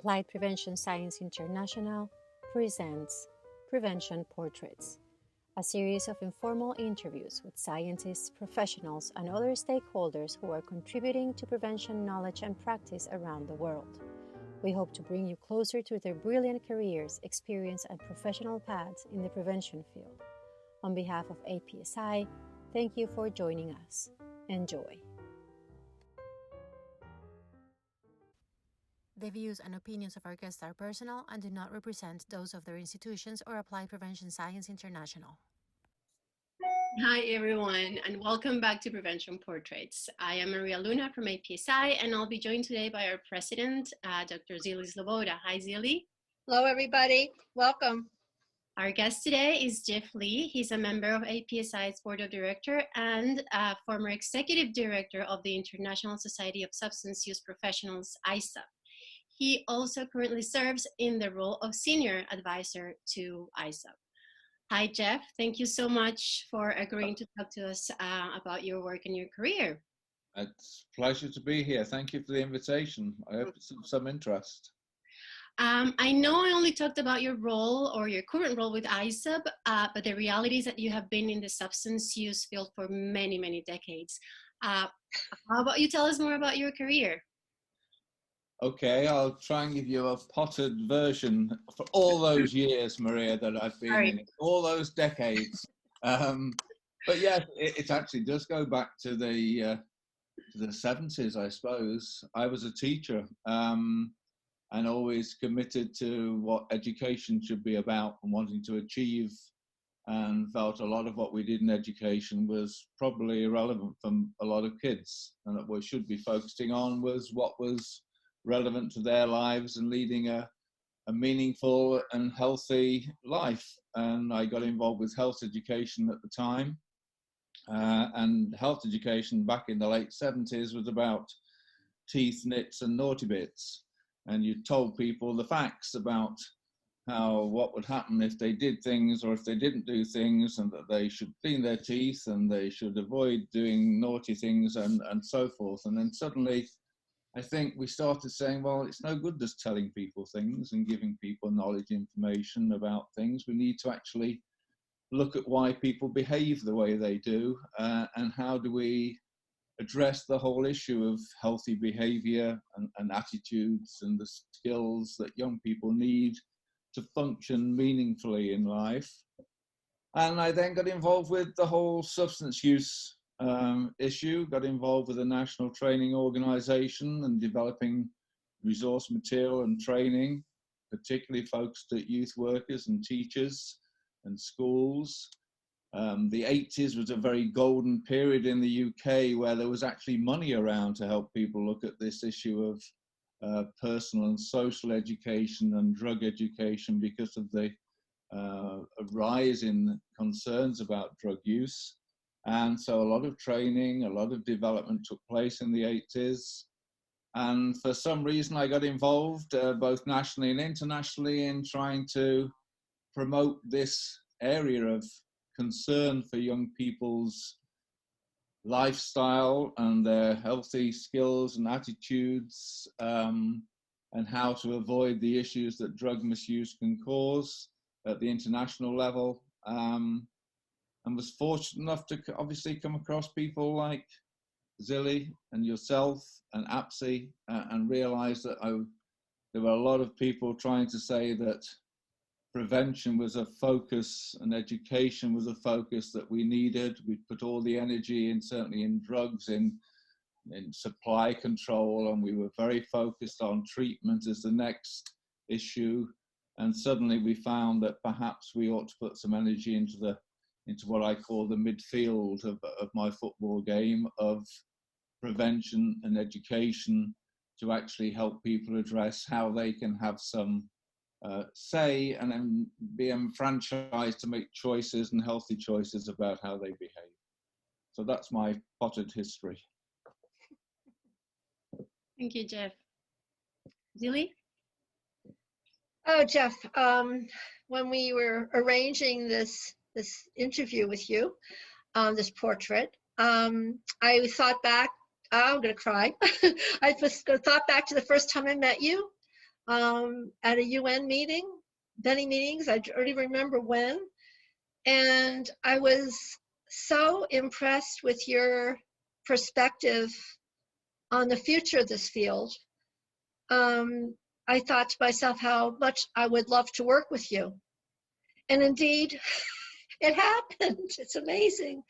Applied Prevention Science International presents Prevention Portraits, a series of informal interviews with scientists, professionals, and other stakeholders who are contributing to prevention knowledge and practice around the world. We hope to bring you closer to their brilliant careers, experience, and professional paths in the prevention field. On behalf of APSI, thank you for joining us. Enjoy. The views and opinions of our guests are personal and do not represent those of their institutions or Applied Prevention Science International. Hi everyone, and welcome back to Prevention Portraits. I am Maria Luna from APSI, and I'll be joined today by our president, Dr. Zili Sloboda. Hi Zili. Hello everybody, welcome. Our guest today is Jeff Lee. He's a member of APSI's Board of Directors and former Executive Director of the International Society of Substance Use Professionals, ICAP. He also currently serves in the role of Senior Advisor to ICAP. Hi, Jeff. Thank you so much for agreeing to talk to us about your work and your career. It's a pleasure to be here. Thank you for the invitation. I hope it's of some interest. I know I only talked about your role or your current role with ICAP, but the reality is that you have been in the substance use field for many, many decades. How about you tell us more about your career? Okay, I'll try and give you a potted version for all those years, Maria, that I've been in it, all those decades. But yes, it actually does go back to the 70s, I suppose. I was a teacher and always committed to what education should be about and wanting to achieve, and felt a lot of what we did in education was probably irrelevant from a lot of kids, and that we should be focusing on was what was relevant to their lives and leading a meaningful and healthy life. And I got involved with health education at the time, and health education back in the late 70s was about teeth, nits and naughty bits, and you told people the facts about what would happen if they did things or if they didn't do things, and that they should clean their teeth and they should avoid doing naughty things and so forth. And then suddenly I think we started saying, well, it's no good just telling people things and giving people knowledge, information about things. We need to actually look at why people behave the way they do, and how do we address the whole issue of healthy behavior and attitudes and the skills that young people need to function meaningfully in life. And I then got involved with the whole substance use issue, got involved with the National Training Organization and developing resource material and training, particularly focused at youth workers and teachers and schools. The 80s was a very golden period in the UK where there was actually money around to help people look at this issue of personal and social education and drug education because of the rise in concerns about drug use. And so a lot of training, a lot of development took place in the 80s. And for some reason, I got involved both nationally and internationally in trying to promote this area of concern for young people's lifestyle and their healthy skills and attitudes, and how to avoid the issues that drug misuse can cause at the international level. And was fortunate enough to obviously come across people like Zili and yourself and Apsi, and realize that there were a lot of people trying to say that prevention was a focus and education was a focus that we needed. We put all the energy in, certainly in drugs, in supply control, and we were very focused on treatment as the next issue. And suddenly we found that perhaps we ought to put some energy into what I call the midfield of my football game of prevention and education, to actually help people address how they can have some say and then be enfranchised to make choices and healthy choices about how they behave. So that's my potted history. Thank you, Jeff. Zili? Oh, Jeff, when we were arranging this interview with you, this portrait, I thought back, I'm gonna cry. I just thought back to the first time I met you. at a UN meeting, many meetings, I already remember when. And I was so impressed with your perspective on the future of this field. I thought to myself how much I would love to work with you. And indeed, it happened. It's amazing.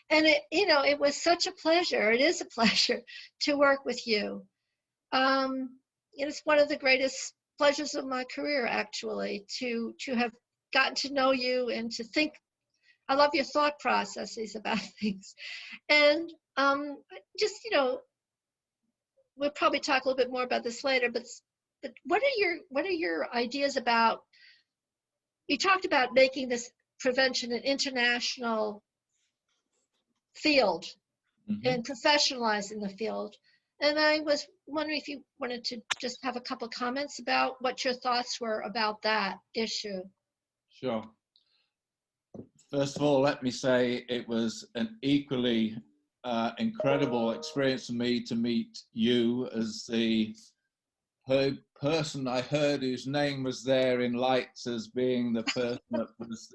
And it was such a pleasure. It is a pleasure to work with you. It's one of the greatest pleasures of my career, actually, to have gotten to know you and to think. I love your thought processes about things. And just, we'll probably talk a little bit more about this later, but what are your ideas about, you talked about making this prevention an international field and professionalizing the field. And I was wondering if you wanted to just have a couple comments about what your thoughts were about that issue. Sure. First of all, let me say it was an equally incredible experience for me to meet you as the person I heard whose name was there in lights as being the person that was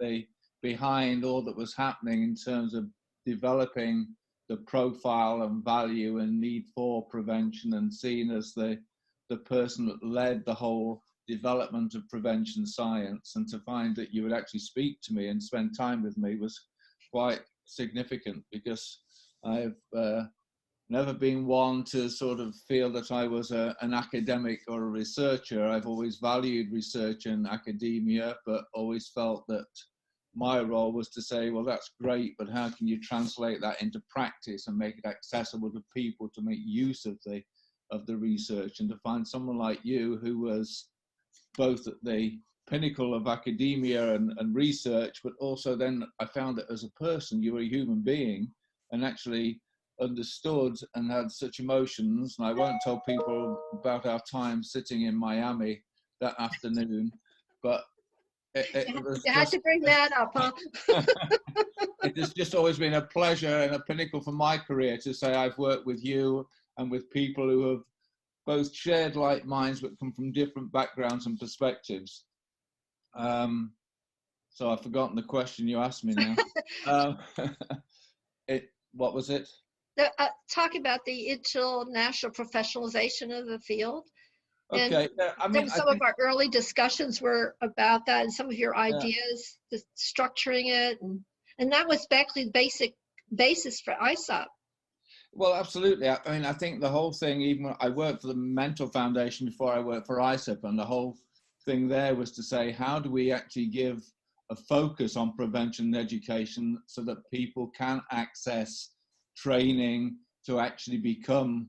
behind all that was happening in terms of developing the profile and value and need for prevention, and seen as the person that led the whole development of prevention science. And to find that you would actually speak to me and spend time with me was quite significant, because I've never been one to sort of feel that I was an academic or a researcher. I've always valued research and academia, but always felt that my role was to say, well, that's great, but how can you translate that into practice and make it accessible to people to make use of the research? And to find someone like you, who was both at the pinnacle of academia and research, but also then I found that as a person, you were a human being and actually understood and had such emotions. And I won't tell people about our time sitting in Miami that afternoon, but it was you had to bring that up, huh? It has just always been a pleasure and a pinnacle for my career to say I've worked with you and with people who have both shared like minds but come from different backgrounds and perspectives. So I've forgotten the question you asked me now. What was it? Talk about the international professionalization of the field. Okay, And some of our early discussions were about that, and some of your ideas, the structuring it, and that was actually the basic basis for ICAP. Well, absolutely. I mean, I think the whole thing, even when I worked for the Mental Foundation before I worked for ICAP, and the whole thing there was to say, how do we actually give a focus on prevention and education so that people can access training to actually become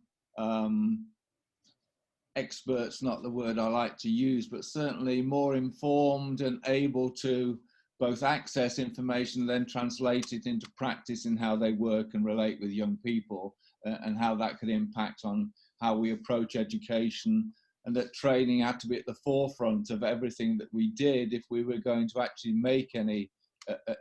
experts, not the word I like to use, but certainly more informed and able to both access information and then translate it into practice in how they work and relate with young people, and how that could impact on how we approach education, and that training had to be at the forefront of everything that we did if we were going to actually make any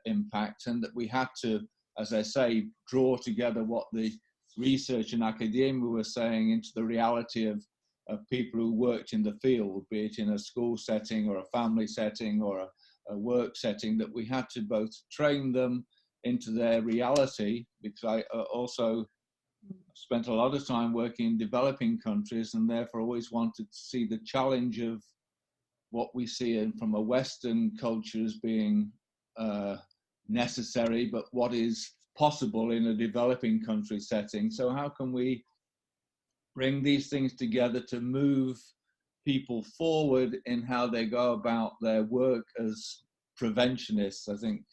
impact, and that we had to, as I say, draw together what the research and academia were saying into the reality of people who worked in the field, be it in a school setting or a family setting or a work setting, that we had to both train them into their reality, because I also spent a lot of time working in developing countries and therefore always wanted to see the challenge of what we see from a Western culture as being necessary, but what is possible in a developing country setting. So how can we bring these things together to move people forward in how they go about their work as preventionists? I think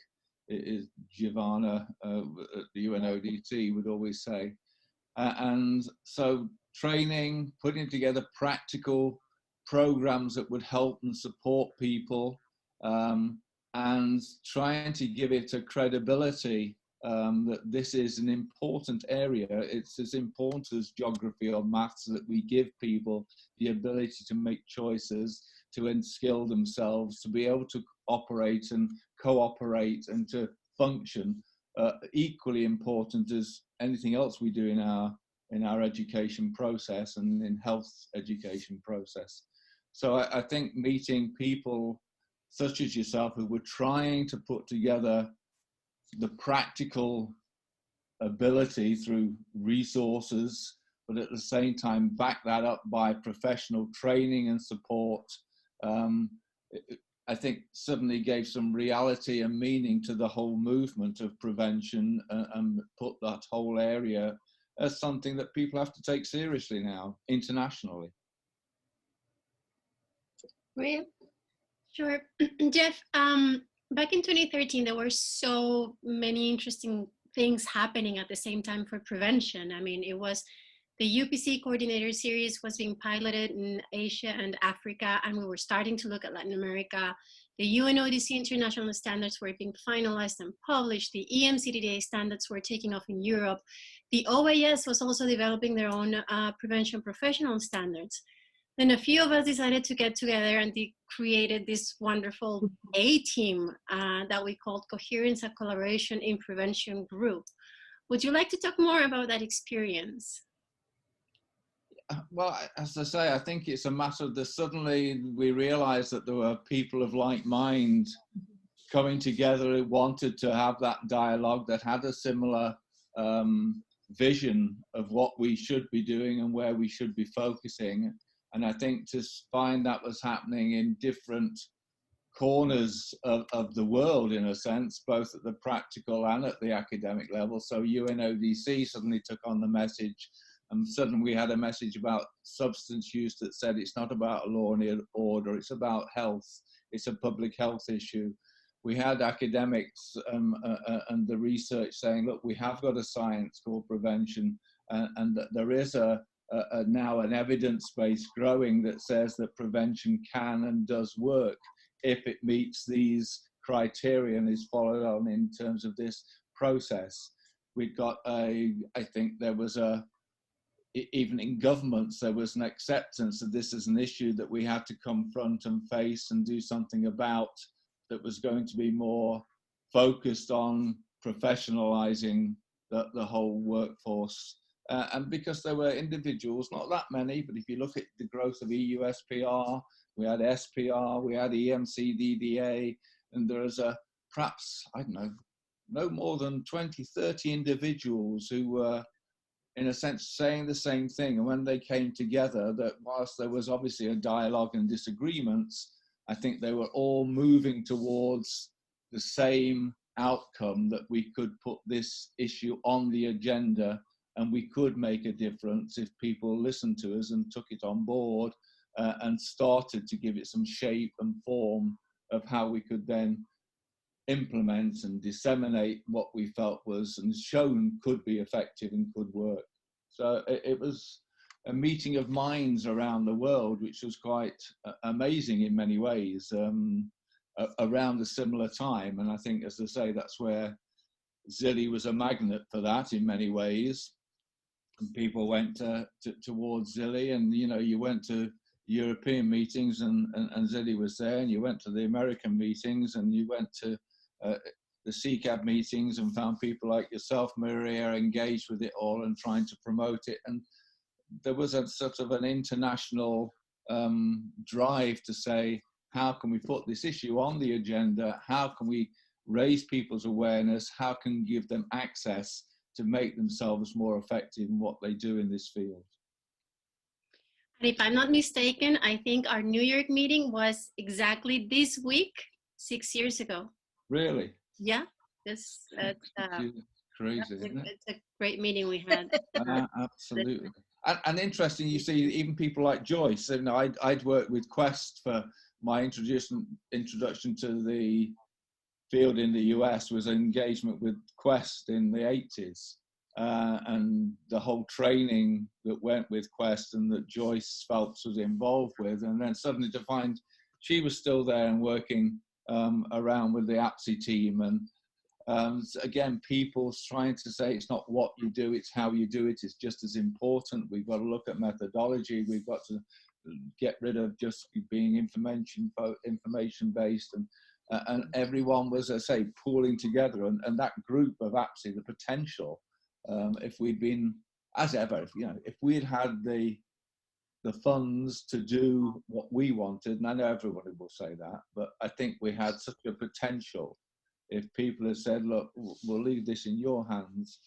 it is Giovanna at the UNODC would always say. And so training, putting together practical programs that would help and support people, and trying to give it a credibility that this is an important area. It's as important as geography or maths, that we give people the ability to make choices, to instill themselves, to be able to operate and cooperate and to function. Equally important as anything else we do in our education process and in health education process. So I think meeting people such as yourself who were trying to put together the practical ability through resources, but at the same time back that up by professional training and support, I think suddenly gave some reality and meaning to the whole movement of prevention, and put that whole area as something that people have to take seriously now, internationally. Maria? Sure. Jeff, back in 2013, there were so many interesting things happening at the same time for prevention. I mean, it was the UPC coordinator series was being piloted in Asia and Africa, and we were starting to look at Latin America. The UNODC international standards were being finalized and published. The EMCDDA standards were taking off in Europe. The OAS was also developing their own prevention professional standards. Then a few of us decided to get together and created this wonderful A team that we called Coherence and Collaboration in Prevention Group. Would you like to talk more about that experience? Well, as I say, I think it's a matter of suddenly we realized that there were people of like mind coming together who wanted to have that dialogue, that had a similar vision of what we should be doing and where we should be focusing. And I think to find that was happening in different corners of the world, in a sense, both at the practical and at the academic level. So UNODC suddenly took on the message, and suddenly we had a message about substance use that said it's not about law and order, it's about health, it's a public health issue. We had academics and the research saying, look, we have got a science called prevention, and there is now an evidence base growing that says that prevention can and does work if it meets these criteria and is followed on in terms of this process. We got I think there was even in governments, there was an acceptance that this is an issue that we had to confront and face and do something about, that was going to be more focused on professionalizing the whole workforce. And because there were individuals, not that many, but if you look at the growth of EUSPR, we had SPR, we had EMCDDA, and there is perhaps, I don't know, no more than 20, 30 individuals who were, in a sense, saying the same thing. And when they came together, that whilst there was obviously a dialogue and disagreements, I think they were all moving towards the same outcome, that we could put this issue on the agenda and we could make a difference if people listened to us and took it on board and started to give it some shape and form of how we could then implement and disseminate what we felt was and shown could be effective and could work. So it was a meeting of minds around the world, which was quite amazing in many ways, around a similar time. And I think, as I say, that's where Zilly was a magnet for that in many ways. And people went towards Zilly, and you went to European meetings and Zilly was there, and you went to the American meetings, and you went to the CCAP meetings and found people like yourself, Maria, engaged with it all and trying to promote it. And there was a sort of an international drive to say, how can we put this issue on the agenda? How can we raise people's awareness? How can we give them access to make themselves more effective in what they do in this field? And if I'm not mistaken, I think our New York meeting was exactly this week, 6 years ago. Really? Yeah, that's crazy, isn't it? It's a great meeting we had. Absolutely. And interesting, you see, even people like Joyce. I'd worked with Quest for my introduction to the field in the US was an engagement with Quest in the 80s. And the whole training that went with Quest and that Joyce Phelps was involved with, and then suddenly to find she was still there and working around with the Apsi team. And again, people trying to say it's not what you do, it's how you do it is just as important. We've got to look at methodology. We've got to get rid of just being information based, and everyone was, as I say, pooling together. And that group of Apsi, the potential, if we'd been, as ever, if we had had the the funds to do what we wanted, and I know everybody will say that, but I think we had such a potential. If people had said, look, we'll leave this in your hands,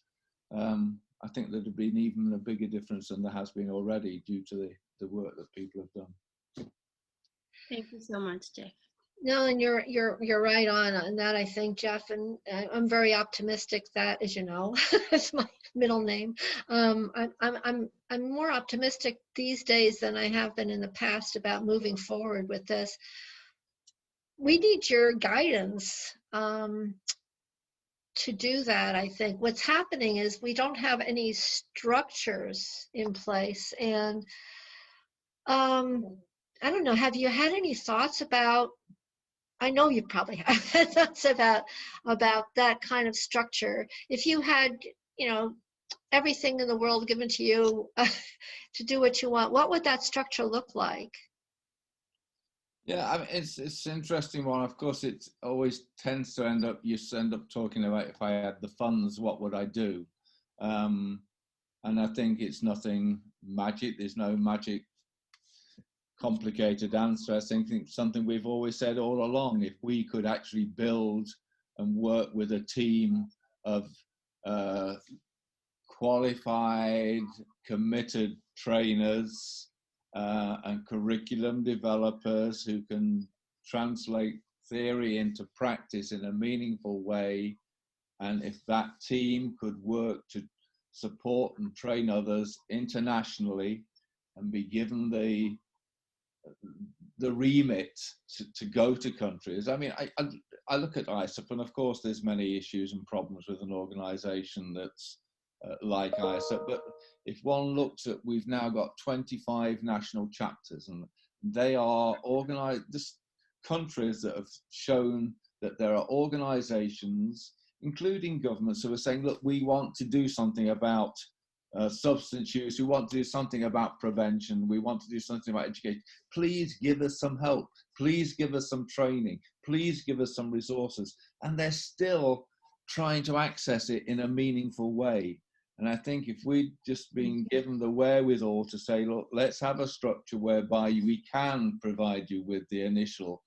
I think there'd have been even a bigger difference than there has been already due to the work that people have done. Thank you so much, Jeff. No, and you're right on that, I think, Jeff, and I'm very optimistic that, as you know, it's my middle name. I'm more optimistic these days than I have been in the past about moving forward with this. We need your guidance to do that. I think what's happening is we don't have any structures in place, and I don't know. Have you had any thoughts about? I know you probably have thoughts about that kind of structure. If you had, you know, everything in the world given to you to do what you want, what would that structure look like? Yeah, I mean, it's an interesting one. Of course, it always tends to end up talking about, if I had the funds, what would I do? And I think it's nothing magic. There's no magic complicated answer. I think it's something we've always said all along. If we could actually build and work with a team of qualified, committed trainers and curriculum developers who can translate theory into practice in a meaningful way, and if that team could work to support and train others internationally and be given the remit to go to countries. I mean, I look at ICAP, and of course there's many issues and problems with an organisation that's like ICAP, but if one looks at, we've now got 25 national chapters, and they are organised, just countries that have shown that there are organisations, including governments, who are saying, look, we want to do something about substance use, we want to do something about prevention, we want to do something about education. Please give us some help, please give us some training, please give us some resources. And they're still trying to access it in a meaningful way. And I think if we'd just been given the wherewithal to say, look, let's have a structure whereby we can provide you with the initial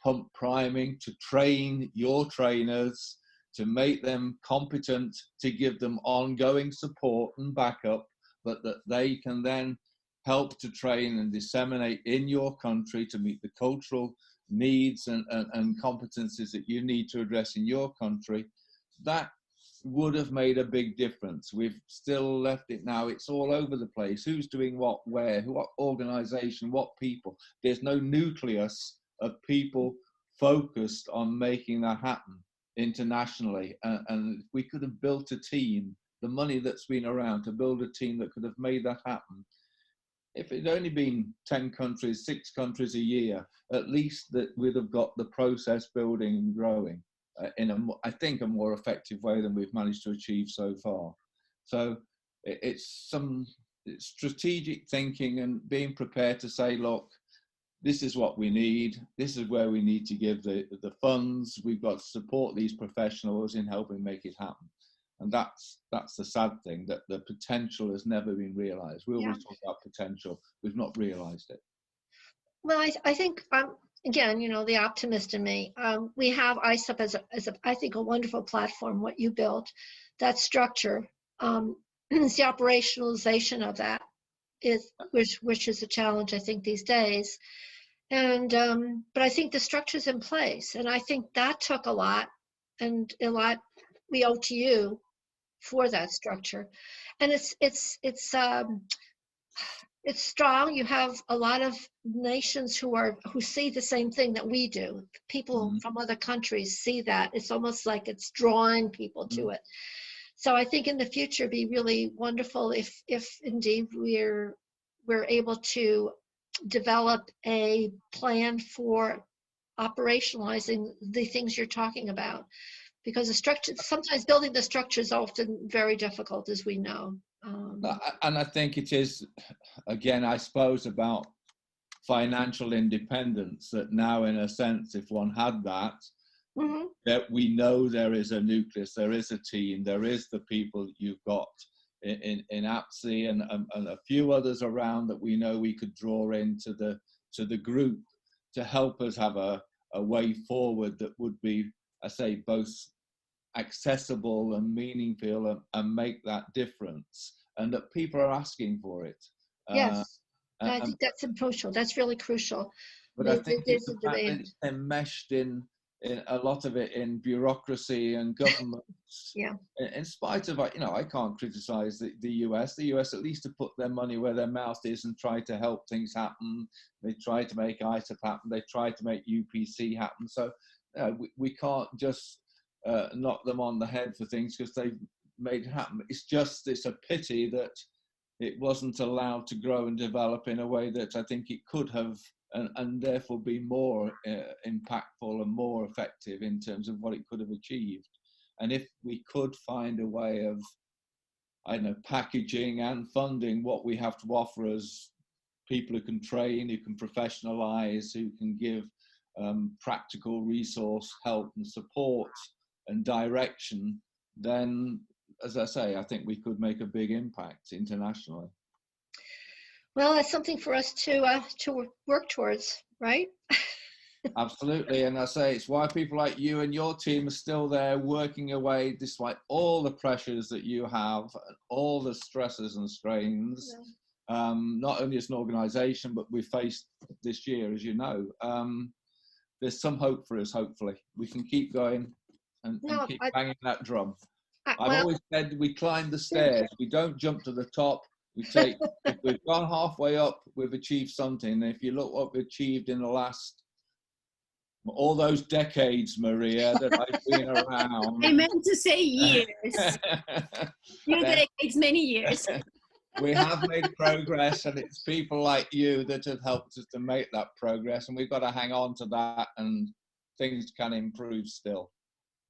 pump priming to train your trainers, to make them competent, to give them ongoing support and backup, but that they can then help to train and disseminate in your country to meet the cultural needs and competencies that you need to address in your country. That would have made a big difference. We've still left it now. It's all over the place. Who's doing what, where, what organization, what people. There's no nucleus of people focused on making that happen internationally. And we could have built a team, the money that's been around to build a team that could have made that happen. If it'd only been 10 countries, 6 countries a year, at least that we'd have got the process building and growing in I think, a more effective way than we've managed to achieve so far. So it's strategic thinking and being prepared to say, look, this is what we need. This is where we need to give the funds. We've got to support these professionals in helping make it happen. And that's the sad thing, that the potential has never been realized. We always talk about potential. We've not realized it. Well, I think, again, you know, the optimist in me, we have ICAP as I think, a wonderful platform, what you built, that structure. It's the operationalization of that, which is a challenge, I think, these days. And but I think the structure's in place, and I think that took a lot, and a lot we owe to you for that structure. And it's strong. You have a lot of nations who see the same thing that we do. People from other countries see that. It's almost like it's drawing people to it. So I think in the future it'd be really wonderful if indeed we're able to develop a plan for operationalizing the things you're talking about, because the structure, sometimes building the structure is often very difficult, as we know. And I think it is, again, I suppose, about financial independence, that now, in a sense, if one had that, that we know there is a nucleus, there is a team, there is the people that you've got in Apsi and a few others around that we know we could draw into the group to help us have a way forward that would be, I say, both accessible and meaningful and make that difference, and that people are asking for it. Yes, I think that's crucial. That's really crucial. But I think it's the fact that it's enmeshed in a lot of it in bureaucracy and government. Yeah. In spite of, you know, I can't criticize the US. The US at least to put their money where their mouth is and try to help things happen. They try to make ICAP happen. They try to make UPC happen. So we can't just knock them on the head for things because they've made it happen. It's a pity that it wasn't allowed to grow and develop in a way that I think it could have, and therefore be more impactful and more effective in terms of what it could have achieved. And if we could find a way of, I don't know, packaging and funding what we have to offer as people who can train, who can professionalize, who can give practical resource, help and support and direction, then, as I say, I think we could make a big impact internationally. Well, that's something for us to work towards, right? Absolutely, and I say it's why people like you and your team are still there working away despite all the pressures that you have, and all the stresses and strains. Yeah. Not only as an organisation, but we faced this year, as you know. There's some hope for us. Hopefully, we can keep going and keep banging that drum. I've always said we climb the stairs. We don't jump to the top. We take. If we've gone halfway up, we've achieved something. And if you look what we've achieved in the last all those decades, Maria, that I've been around. I meant to say years. Few decades, many years. We have made progress, and it's people like you that have helped us to make that progress, and we've got to hang on to that, and things can improve still.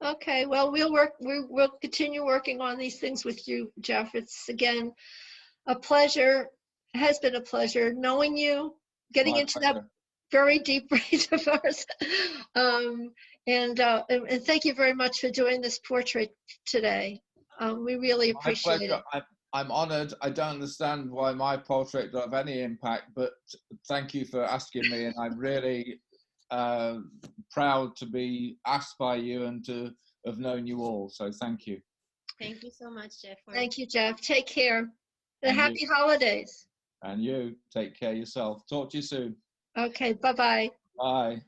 Okay, well, we'll continue working on these things with you, Jeff. It's, again, a pleasure. It has been a pleasure knowing you, getting into that very deep brain of ours. And thank you very much for doing this portrait today. We really appreciate it. I'm honored. I don't understand why my portrait don't have any impact, but thank you for asking me, and I'm really proud to be asked by you and to have known you all. So thank you. Thank you so much, Jeff. Thank you, Jeff. Take care. And happy holidays. And you take care yourself. Talk to you soon. Okay, bye-bye. Bye.